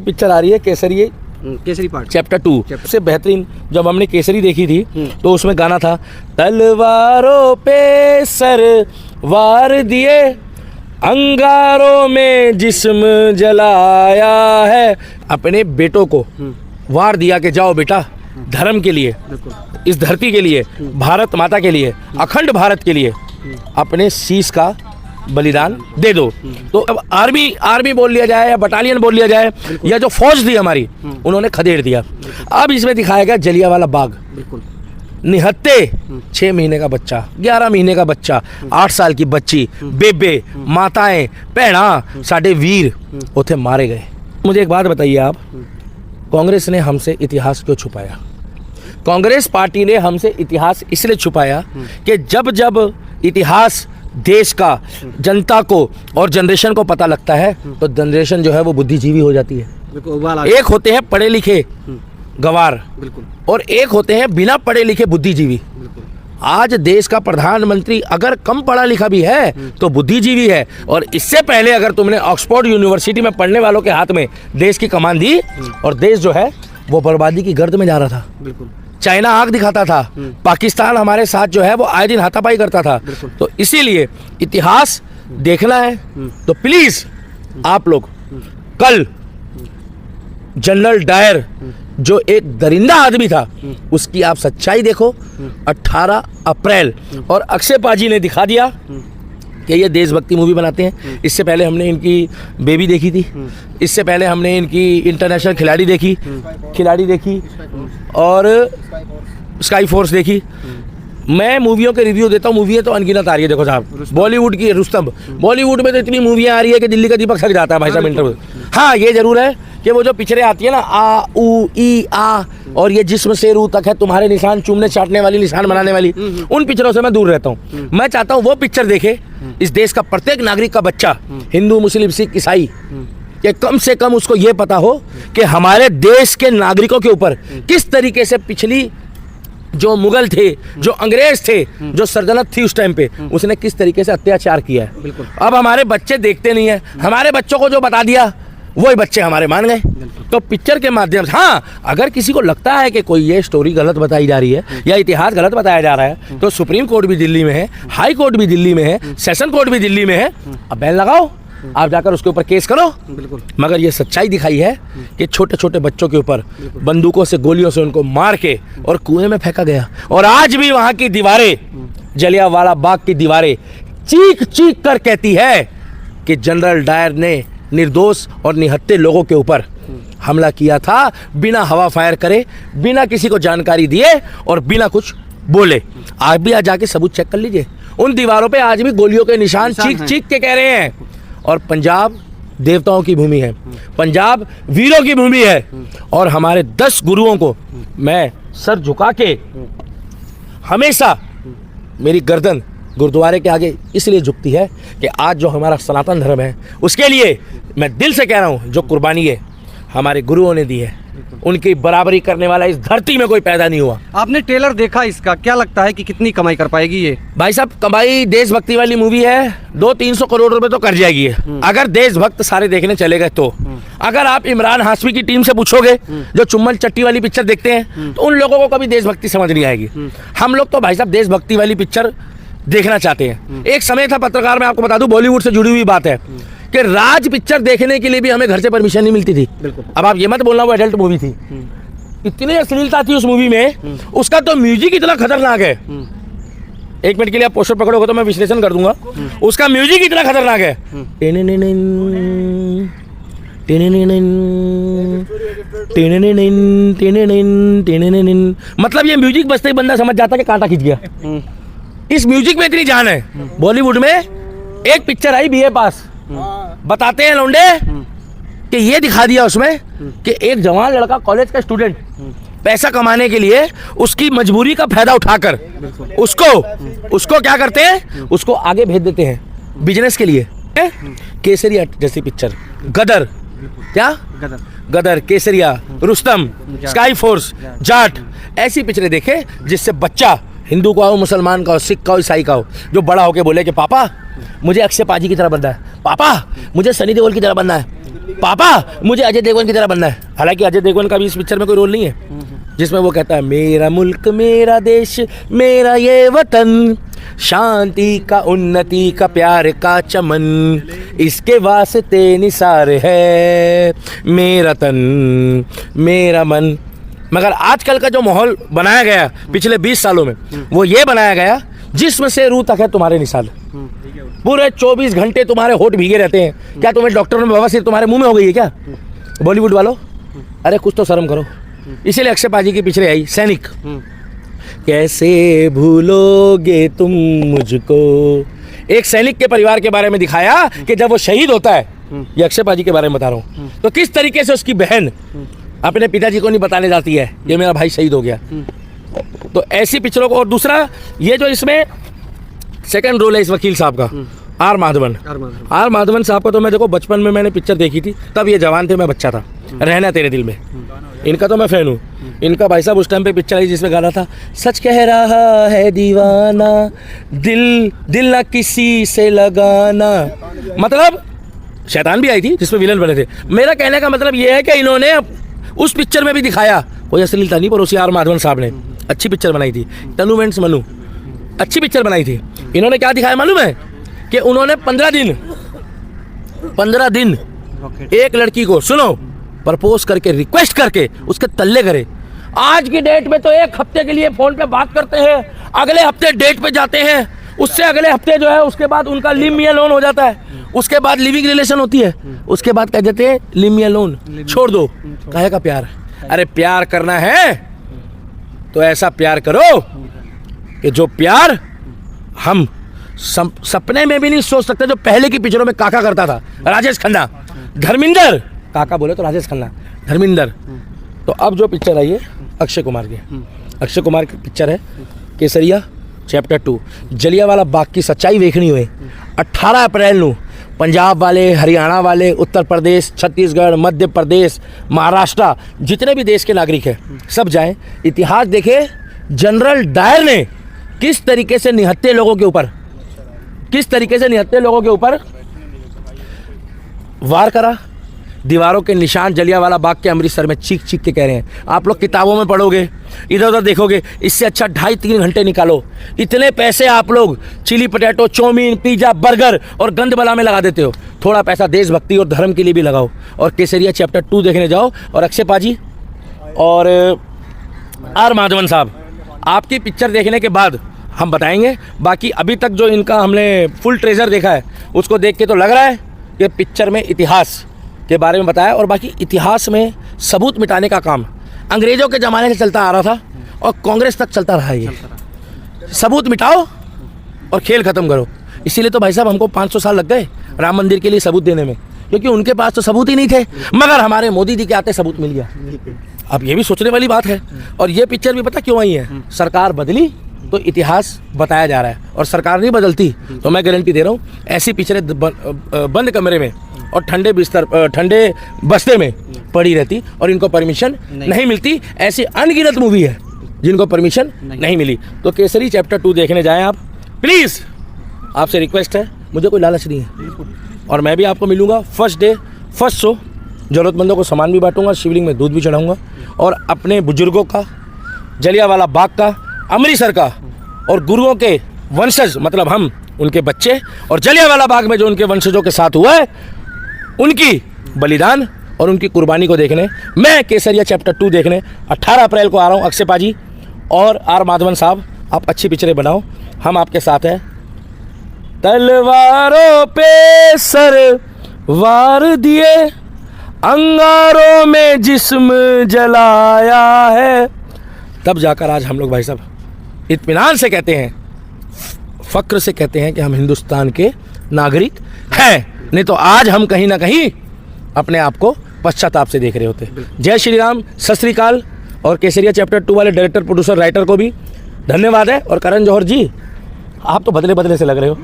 Picture आ रही है Kesari, Kesari part chapter 2 सबसे बेहतरीन। जब हमने केसरी देखी थी तो उसमें गाना था, तलवारों पे सर वार दिए, अंगारों में जिस्म जलाया है। अपने बेटों को वार दिया कि जाओ बेटा धर्म के लिए, इस धरती के लिए, भारत माता के लिए, अखंड भारत के लिए अपने शीश का बलिदान दे दो। तो अब आर्मी बोल लिया जाए या बटालियन बोल लिया जाए या जो फौज थी हमारी, उन्होंने खदेड़ दिया। अब इसमें दिखाया गया जलियांवाला बाग, निहत्ते 6 महीने का बच्चा, 11 महीने का बच्चा, 8 साल की बच्ची, बेबे, माताएं, भैणा, साडे वीर उथे मारे गए। मुझे एक बात बताइए आप, कांग्रेस ने हमसे इतिहास क्यों छुपाया? कांग्रेस पार्टी ने हमसे इतिहास इसलिए छुपाया कि जब जब इतिहास देश का जनता को और जनरेशन को पता लगता है तो जनरेशन जो है वो बुद्धिजीवी हो जाती है। एक होते हैं पढ़े लिखे गवार और एक होते हैं बिना पढ़े लिखे बुद्धिजीवी। आज देश का प्रधानमंत्री अगर कम पढ़ा लिखा भी है तो बुद्धिजीवी है। और इससे पहले अगर तुमने ऑक्सफोर्ड यूनिवर्सिटी में पढ़ने वालों के हाथ में देश की कमान दी और देश जो है वो बर्बादी की गर्द में जा रहा था। चाइना आंख दिखाता था, पाकिस्तान हमारे साथ जो है वो आए दिन हाथापाई करता था। तो इसीलिए इतिहास देखना है तो प्लीज आप लोग कल जनरल डायर जो एक दरिंदा आदमी था उसकी आप सच्चाई देखो। 18 अप्रैल और अक्षय पाजी ने दिखा दिया कि ये देशभक्ति मूवी बनाते हैं। इससे पहले हमने इनकी बेबी देखी थी, इससे पहले हमने इनकी इंटरनेशनल खिलाड़ी देखी और स्काई फोर्स देखी। मैं मूवियों के रिव्यू देता हूँ, मूवी तो अनगिनत आ रही है। देखो साहब, बॉलीवुड की रुस्तम, बॉलीवुड में तो इतनी मूवियाँ आ रही है कि दिल्ली का दीपक सक जाता है भाई साहब इंटरव्यू। हाँ ये जरूर है कि वो जो पिक्चरें आती है ना, आ ऊ ई आ और ये जिस्म से रूह तक है तुम्हारे निशान, चूमने चाटने वाली, निशान बनाने वाली, उन पिक्चरों से मैं दूर रहता हूँ। मैं चाहता हूँ वो पिक्चर देखे इस देश का प्रत्येक नागरिक का बच्चा, हिंदू, मुस्लिम, सिख, ईसाई, कि कम से कम उसको ये पता हो कि हमारे देश के नागरिकों के ऊपर किस तरीके से पिछली जो मुगल थे, जो अंग्रेज थे, जो सल्तनत थी उस टाइम पे, उसने किस तरीके से अत्याचार किया है। अब हमारे बच्चे देखते नहीं है, हमारे बच्चों को जो बता दिया वही बच्चे हमारे मान गए। तो पिक्चर के माध्यम से, हाँ अगर किसी को लगता है कि कोई ये स्टोरी गलत बताई जा रही है या इतिहास गलत बताया जा रहा है तो सुप्रीम कोर्ट भी दिल्ली में है, हाई कोर्ट भी दिल्ली में है, सेशन कोर्ट भी दिल्ली में है। अब बैन लगाओ, आप जाकर उसके ऊपर केस करो। मगर ये सच्चाई दिखाई है कि छोटे छोटे बच्चों के ऊपर बंदूकों से, गोलियों से उनको मार के और कुएं में फेंका गया। और आज भी वहां की दीवारें, जलियांवाला बाग की दीवारें चीख चीख कर कहती है कि जनरल डायर ने निर्दोष और निहत्ते लोगों के ऊपर हमला किया था, बिना हवा फायर करे, बिना किसी को जानकारी दिए और बिना कुछ बोले। आप भी आज जाके सबूत चेक कर लीजिए, उन दीवारों पे आज भी गोलियों के निशान चीख चीख के कह रहे हैं। और पंजाब देवताओं की भूमि है, पंजाब वीरों की भूमि है। और हमारे 10 गुरुओं को मैं सर झुका के हमेशा मेरी गर्दन गुरुद्वारे के आगे इसलिए झुकती है कि आज जो हमारा सनातन धर्म है उसके लिए मैं दिल से कह रहा हूँ, जो कुर्बानी है हमारे गुरुओं ने दी है, उनकी बराबरी करने वाला इस धरती में कोई पैदा नहीं हुआ। आपने ट्रेलर देखा इसका, क्या लगता है कि कितनी कमाई कर पाएगी ये? भाई साहब कमाई, देशभक्ति वाली मूवी है, 200-300 करोड़ रुपए तो कर जाएगी अगर देशभक्त सारे देखने चले गए तो। अगर आप इमरान हाशमी की टीम से पूछोगे जो चुम्बन चट्टी वाली पिक्चर देखते हैं तो उन लोगों को कभी देशभक्ति समझ नहीं आएगी। हम लोग तो भाई साहब देशभक्ति वाली पिक्चर देखना चाहते हैं। एक समय था पत्रकार, मैं आपको बता दूं, बॉलीवुड से जुड़ी हुई बात है कि राज पिक्चर देखने के लिए भी हमें घर से परमिशन नहीं मिलती थी। अब आप ये मत बोलना वो एडल्ट मूवी थी, इतनी अश्लीलता थी उस मूवी में, उसका तो म्यूजिक इतना खतरनाक है। एक मिनट के लिए आप पोस्टर पकड़ोगे तो मैं विश्लेषण कर दूंगा, उसका म्यूजिक इतना खतरनाक है। मतलब ये म्यूजिक बजते ही बंदा समझ जाता कि कांटा खींच गया। इस म्यूजिक में इतनी जान है। बॉलीवुड में एक पिक्चर आई बीए पास, बताते हैं लौंडे कि ये दिखा दिया उसमें कि एक जवान लड़का, कॉलेज का स्टूडेंट, पैसा कमाने के लिए उसकी मजबूरी का फायदा उठाकर उसको क्या करते हैं, उसको आगे भेज देते हैं बिजनेस के लिए। केसरिया जैसी पिक्चर, गदर, क्या गदर, केसरिया, रुस्तम, स्काई फोर्स, जाट, ऐसी पिक्चरें देखे जिससे बच्चा हिंदू का हो, मुसलमान का हो, सिख का हो, ईसाई का हो, जो बड़ा होके बोले कि पापा मुझे अक्षय पाजी की तरह बनना है, पापा मुझे सनी देओल की तरह बनना है। पापा मुझे अजय देवगन की तरह बनना है। हालांकि अजय देवगन का भी इस पिक्चर में कोई रोल नहीं है, जिसमें वो कहता है मेरा मुल्क मेरा देश मेरा ये वतन, शांति का उन्नति का प्यार का चमन, इसके वास्ते निसार है मेरा तन मेरा मन। मगर आजकल का जो माहौल बनाया गया पिछले 20 सालों में, वो ये बनाया गया जिसमें से रूह तक है तुम्हारे निशान। पूरे 24 घंटे तुम्हारे होठ भीगे रहते हैं। क्या तुम्हें डॉक्टर ने बवासीर तुम्हारे मुंह में हो गई है क्या बॉलीवुड वालों? अरे कुछ तो शर्म करो। इसीलिए अक्षय पाजी की पिछले आई सैनिक, कैसे भूलोगे तुम मुझको। एक सैनिक के परिवार के बारे में दिखाया कि जब वो शहीद होता है, ये अक्षय पाजी के बारे में बता रहा हूँ, तो किस तरीके से उसकी बहन अपने पिताजी को नहीं बताने जाती है ये मेरा भाई शहीद हो गया। तो ऐसी पिक्चरों को। और दूसरा ये जो इसमें सेकंड रोल है इस वकील साहब का, आर माधवन साहब का, तो मैं देखो बचपन में मैंने पिक्चर देखी थी, तब ये जवान थे मैं बच्चा था। रहना तेरे दिल में, इनका तो मैं फैन हूँ। इनका भाई साहब उस टाइम पे पिक्चर आई जिसमें गाना था, सच कह रहा है दीवाना दिल ना किसी से लगाना। मतलब शैतान भी आई थी जिसमें विलन बने थे। मेरा कहने का मतलब ये है कि इन्होंने उस पिक्चर में भी दिखाया, कोई अश्लीलता नहीं, पर उसी आर माधवन साहब ने अच्छी पिक्चर बनाई थी, तनु वेंट्स मनु, अच्छी पिक्चर बनाई थी। इन्होंने क्या दिखाया मालूम है कि उन्होंने 15 दिन एक लड़की को सुनो प्रपोज करके रिक्वेस्ट करके उसके तल्ले करे। आज की डेट में तो एक हफ्ते के लिए फोन पे बात करते हैं, अगले हफ्ते डेट पे जाते हैं, उससे अगले हफ्ते जो है उसके बाद उनका लिव मी अलोन हो जाता है, उसके बाद लिविंग रिलेशन होती है, उसके बाद कह देते हैं लिव मी अलोन, छोड़ दो। काहे का प्यार? अरे प्यार करना है तो ऐसा प्यार करो कि जो प्यार हम सपने में भी नहीं सोच सकते। जो पहले की पिक्चरों में काका करता था, राजेश खन्ना, धर्मिंदर, काका बोले तो राजेश खन्ना, धर्मिंदर। तो अब जो पिक्चर आई है अक्षय कुमार की, अक्षय कुमार की पिक्चर है केसरिया चैप्टर 2। जलियांवाला बाग की सच्चाई देखनी हुई 18 अप्रैल ਨੂੰ पंजाब वाले, हरियाणा वाले, उत्तर प्रदेश, छत्तीसगढ़, मध्य प्रदेश, महाराष्ट्र, जितने भी देश के नागरिक हैं सब जाएं, इतिहास देखें जनरल डायर ने किस तरीके से निहत्थे लोगों के ऊपर वार करा। दीवारों के निशान जलियांवाला बाग के अमृतसर में चीख चीख के कह रहे हैं। आप लोग किताबों में पढ़ोगे, इधर उधर देखोगे, इससे अच्छा 2.5-3 घंटे निकालो। इतने पैसे आप लोग chilli potato, chowmein, pizza, burger और गंदबला में लगा देते हो। थोड़ा पैसा देशभक्ति और धर्म के लिए भी लगाओ और केसरिया चैप्टर 2 देखने जाओ। और अक्षय पाजी और आर माधवन साहब, आपकी पिक्चर देखने के बाद हम बताएंगे। बाकी अभी तक जो इनका हमने फुल ट्रेजर देखा है उसको देख के तो लग रहा है कि पिक्चर में इतिहास के बारे में बताया। और बाकी इतिहास में सबूत मिटाने का काम अंग्रेज़ों के ज़माने से चलता आ रहा था और कांग्रेस तक चलता रहा है। ये सबूत मिटाओ और खेल ख़त्म करो। इसीलिए तो भाई साहब हमको 500 साल लग गए राम मंदिर के लिए सबूत देने में, क्योंकि उनके पास तो सबूत ही नहीं थे, मगर हमारे मोदी जी के आते सबूत मिल गया। अब ये भी सोचने वाली बात है। और ये पिक्चर भी पता क्यों आई है? सरकार बदली तो इतिहास बताया जा रहा है, और सरकार नहीं बदलती तो मैं गारंटी दे रहा हूँ ऐसी पिक्चरें बंद कमरे में और ठंडे बस्ते में पड़ी रहती और इनको परमिशन नहीं मिलती। ऐसी अनगिनत मूवी है जिनको परमिशन नहीं मिली। तो केसरी चैप्टर 2 देखने जाएं आप प्लीज़, आपसे रिक्वेस्ट है, मुझे कोई लालच नहीं है। और मैं भी आपको मिलूँगा फर्स्ट डे फर्स्ट शो। ज़रूरतमंदों को सामान भी बांटूंगा, शिवलिंग में दूध भी चढ़ाऊँगा, और अपने बुजुर्गों का, जलियांवाला बाग का, अमृतसर का और गुरुओं के वंशज मतलब हम उनके बच्चे, और जलियांवाला बाग में जो उनके वंशजों के साथ हुआ है उनकी बलिदान और उनकी कुर्बानी को देखने मैं केसरिया चैप्टर 2 देखने 18 अप्रैल को आ रहा हूँ। अक्षय पाजी और आर माधवन साहब, आप अच्छी पिक्चरें बनाओ, हम आपके साथ हैं। तलवारों पे सर वार दिए, अंगारों में जिस्म जलाया है, तब जाकर आज हम लोग भाई साहब इत्मीनान से कहते हैं, फ़क्र से कहते हैं कि हम हिंदुस्तान के नागरिक हैं। नहीं तो आज हम कहीं ना कहीं अपने आप को पश्चाताप से देख रहे होते। जय श्री राम, सत श्री अकाल। और केसरिया चैप्टर 2 वाले डायरेक्टर, प्रोड्यूसर, राइटर को भी धन्यवाद है। और करण जौहर जी, आप तो बदले बदले से लग रहे हो।